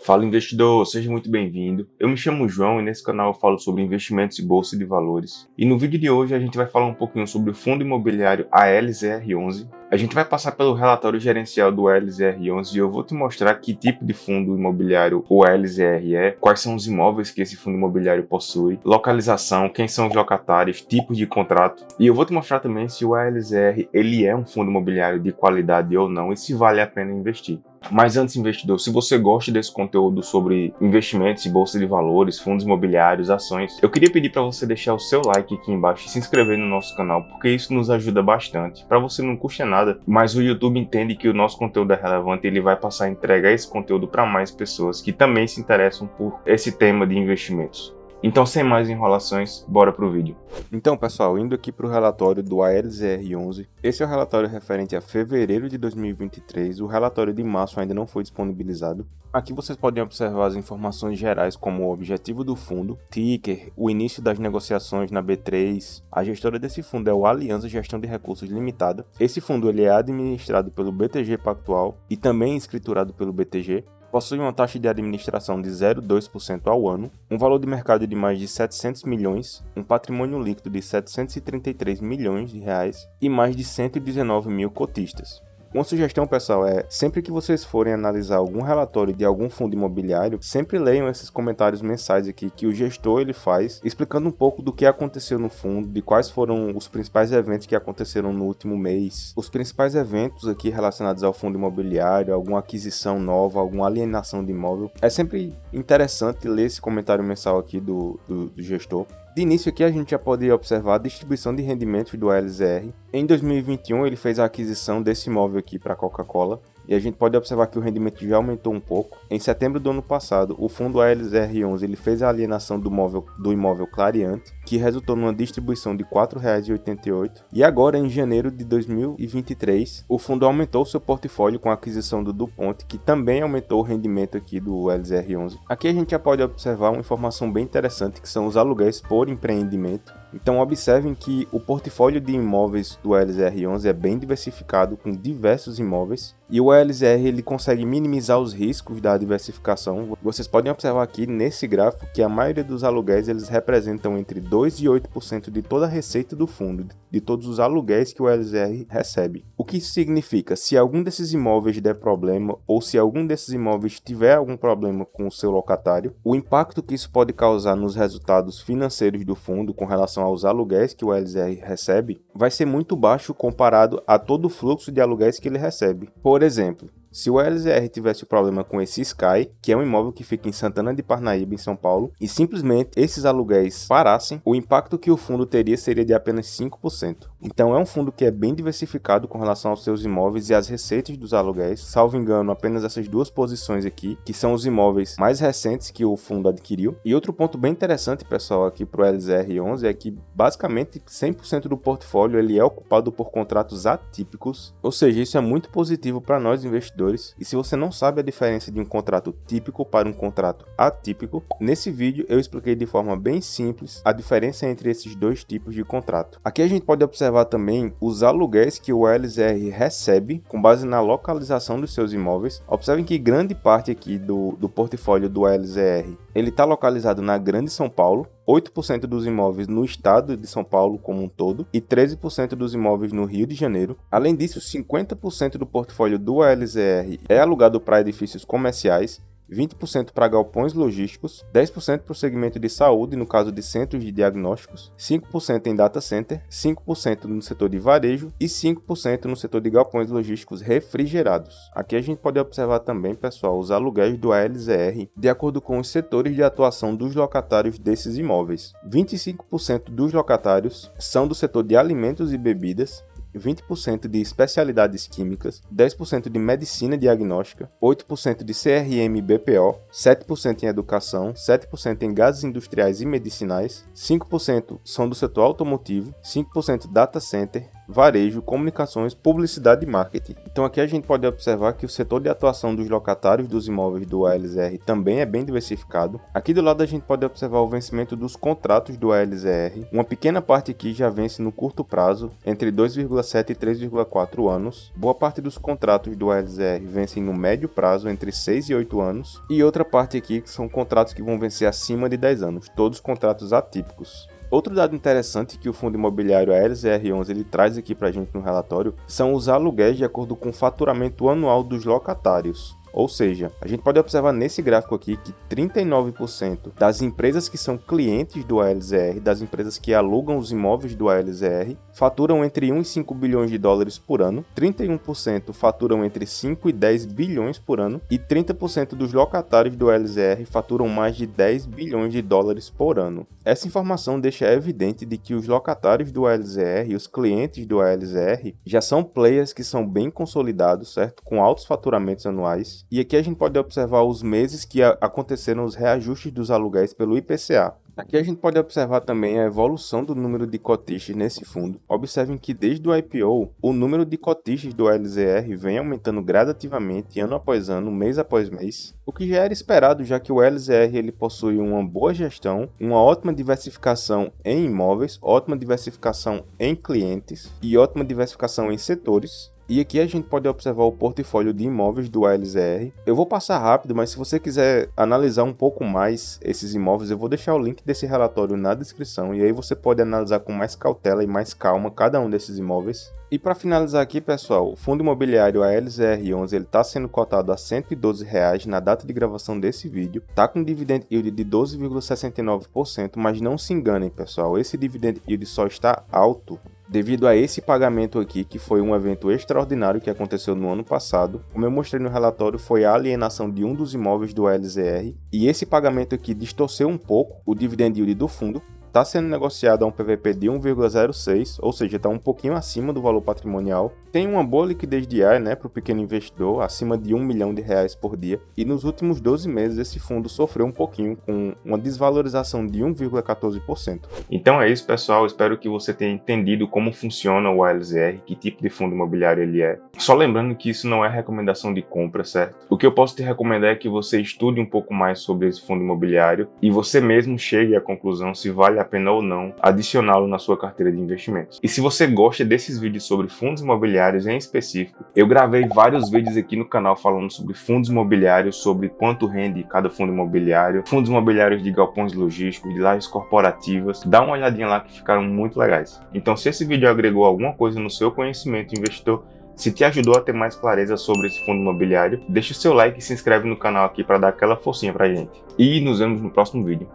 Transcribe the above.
Fala investidor, seja muito bem-vindo. Eu me chamo João e nesse canal eu falo sobre investimentos e bolsa de valores. E no vídeo de hoje a gente vai falar um pouquinho sobre o fundo imobiliário ALZR11. A gente vai passar pelo relatório gerencial do ALZR11 e eu vou te mostrar que tipo de fundo imobiliário o ALZR é, quais são os imóveis que esse fundo imobiliário possui, localização, quem são os locatários, tipos de contrato. E eu vou te mostrar também se o ALZR ele é um fundo imobiliário de qualidade ou não e se vale a pena investir. Mas antes, investidor, se você gosta desse conteúdo sobre investimentos e bolsa de valores, fundos imobiliários, ações, eu queria pedir para você deixar o seu like aqui embaixo e se inscrever no nosso canal, porque isso nos ajuda bastante. Para você não custa nada, mas o YouTube entende que o nosso conteúdo é relevante e ele vai passar a entregar esse conteúdo para mais pessoas que também se interessam por esse tema de investimentos. Então, sem mais enrolações, bora pro vídeo. Então, pessoal, indo aqui para o relatório do ALZR11, esse é o relatório referente a fevereiro de 2023, o relatório de março ainda não foi disponibilizado. Aqui vocês podem observar as informações gerais como o objetivo do fundo, ticker, o início das negociações na B3. A gestora desse fundo é o Aliança Gestão de Recursos Limitada. Esse fundo ele é administrado pelo BTG Pactual e também escriturado pelo BTG. Possui uma taxa de administração de 0,2% ao ano, um valor de mercado de mais de 700 milhões, um patrimônio líquido de 733 milhões de reais e mais de 119 mil cotistas. Uma sugestão, pessoal, é sempre que vocês forem analisar algum relatório de algum fundo imobiliário, sempre leiam esses comentários mensais aqui que o gestor ele faz, explicando um pouco do que aconteceu no fundo, de quais foram os principais eventos que aconteceram no último mês, os principais eventos aqui relacionados ao fundo imobiliário, alguma aquisição nova, alguma alienação de imóvel. É sempre interessante ler esse comentário mensal aqui do gestor. De início aqui a gente já pode observar a distribuição de rendimentos do ALZR. Em 2021 ele fez a aquisição desse imóvel aqui para a Coca-Cola e a gente pode observar que o rendimento já aumentou um pouco. Em setembro do ano passado, o fundo ALZR11 ele fez a alienação do imóvel Clariante, que resultou numa distribuição de R$ 4,88. E agora, em janeiro de 2023, o fundo aumentou seu portfólio com a aquisição do DuPont, que também aumentou o rendimento aqui do ALZR11. Aqui a gente já pode observar uma informação bem interessante, que são os aluguéis por empreendimento. Então observem que o portfólio de imóveis do ALZR11 é bem diversificado, com diversos imóveis, e o ALZR ele consegue minimizar os riscos da diversificação. Vocês podem observar aqui nesse gráfico que a maioria dos aluguéis eles representam entre 2% e 8% de toda a receita do fundo, de todos os aluguéis que o ALZR recebe. O que isso significa? Se algum desses imóveis der problema, ou se algum desses imóveis tiver algum problema com o seu locatário, o impacto que isso pode causar nos resultados financeiros do fundo com relação aos aluguéis que o ALZR recebe, vai ser muito baixo comparado a todo o fluxo de aluguéis que ele recebe. Por exemplo, se o ALZR tivesse o problema com esse Sky, que é um imóvel que fica em Santana de Parnaíba, em São Paulo, e simplesmente esses aluguéis parassem, o impacto que o fundo teria seria de apenas 5%. Então é um fundo que é bem diversificado com relação aos seus imóveis e às receitas dos aluguéis. Salvo engano, apenas essas duas posições aqui, que são os imóveis mais recentes que o fundo adquiriu. E outro ponto bem interessante, pessoal, aqui para o ALZR11 é que basicamente 100% do portfólio ele é ocupado por contratos atípicos, ou seja, isso é muito positivo para nós investidores. E se você não sabe a diferença de um contrato típico para um contrato atípico, nesse vídeo eu expliquei de forma bem simples a diferença entre esses dois tipos de contrato. Aqui a gente pode observar também os aluguéis que o ALZR recebe com base na localização dos seus imóveis. Observem que grande parte aqui do portfólio do ALZR ele está localizado na Grande São Paulo, 8% dos imóveis no estado de São Paulo como um todo e 13% dos imóveis no Rio de Janeiro. Além disso, 50% do portfólio do ALZR é alugado para edifícios comerciais, 20% para galpões logísticos, 10% para o segmento de saúde, no caso de centros de diagnósticos, 5% em data center, 5% no setor de varejo e 5% no setor de galpões logísticos refrigerados. Aqui a gente pode observar também, pessoal, os aluguéis do ALZR de acordo com os setores de atuação dos locatários desses imóveis. 25% dos locatários são do setor de alimentos e bebidas, 20% de especialidades químicas, 10% de medicina diagnóstica, 8% de CRM e BPO, 7% em educação, 7% em gases industriais e medicinais, 5% são do setor automotivo, 5% data center, varejo, comunicações, publicidade e marketing. Então aqui a gente pode observar que o setor de atuação dos locatários dos imóveis do ALZR também é bem diversificado. Aqui do lado a gente pode observar o vencimento dos contratos do ALZR. Uma pequena parte aqui já vence no curto prazo, entre 2,7 e 3,4 anos. Boa parte dos contratos do ALZR vencem no médio prazo, entre 6 e 8 anos. E outra parte aqui que são contratos que vão vencer acima de 10 anos, todos contratos atípicos. Outro dado interessante que o fundo imobiliário ALZR11 ele traz aqui para a gente no relatório são os aluguéis de acordo com o faturamento anual dos locatários. Ou seja, a gente pode observar nesse gráfico aqui que 39% das empresas que são clientes do ALZR, das empresas que alugam os imóveis do ALZR, faturam entre 1 e 5 bilhões de dólares por ano, 31% faturam entre 5 e 10 bilhões por ano e 30% dos locatários do ALZR faturam mais de 10 bilhões de dólares por ano. Essa informação deixa evidente de que os locatários do ALZR e os clientes do ALZR já são players que são bem consolidados, certo? Com altos faturamentos anuais. E aqui a gente pode observar os meses que aconteceram os reajustes dos aluguéis pelo IPCA. Aqui a gente pode observar também a evolução do número de cotistas nesse fundo. Observem que desde o IPO, o número de cotistas do LZR vem aumentando gradativamente ano após ano, mês após mês, o que já era esperado, já que o LZR ele possui uma boa gestão, uma ótima diversificação em imóveis, ótima diversificação em clientes e ótima diversificação em setores. E aqui a gente pode observar o portfólio de imóveis do ALZR. Eu vou passar rápido, mas se você quiser analisar um pouco mais esses imóveis, eu vou deixar o link desse relatório na descrição e aí você pode analisar com mais cautela e mais calma cada um desses imóveis. E para finalizar aqui, pessoal, o fundo imobiliário ALZR11 está sendo cotado a R$ 112 na data de gravação desse vídeo. Está com dividend yield de 12,69%, mas não se enganem, pessoal, esse dividend yield só está alto devido a esse pagamento aqui, que foi um evento extraordinário que aconteceu no ano passado. Como eu mostrei no relatório, foi a alienação de um dos imóveis do ALZR, e esse pagamento aqui distorceu um pouco o dividend yield do fundo. Está sendo negociado a um PVP de 1,06, ou seja, está um pouquinho acima do valor patrimonial. Tem uma boa liquidez diária, para o pequeno investidor, acima de R$ 1 milhão por dia. E nos últimos 12 meses esse fundo sofreu um pouquinho, com uma desvalorização de 1,14%. Então é isso, pessoal. Espero que você tenha entendido como funciona o ALZR, que tipo de fundo imobiliário ele é. Só lembrando que isso não é recomendação de compra, certo? O que eu posso te recomendar é que você estude um pouco mais sobre esse fundo imobiliário e você mesmo chegue à conclusão se vale a pena ou não adicioná-lo na sua carteira de investimentos. E se você gosta desses vídeos sobre fundos imobiliários em específico, eu gravei vários vídeos aqui no canal falando sobre fundos imobiliários, sobre quanto rende cada fundo imobiliário, fundos imobiliários de galpões logísticos, de lajes corporativas. Dá uma olhadinha lá que ficaram muito legais. Então, se esse vídeo agregou alguma coisa no seu conhecimento investidor, se te ajudou a ter mais clareza sobre esse fundo imobiliário, deixa o seu like e se inscreve no canal aqui para dar aquela forcinha pra gente. E nos vemos no próximo vídeo.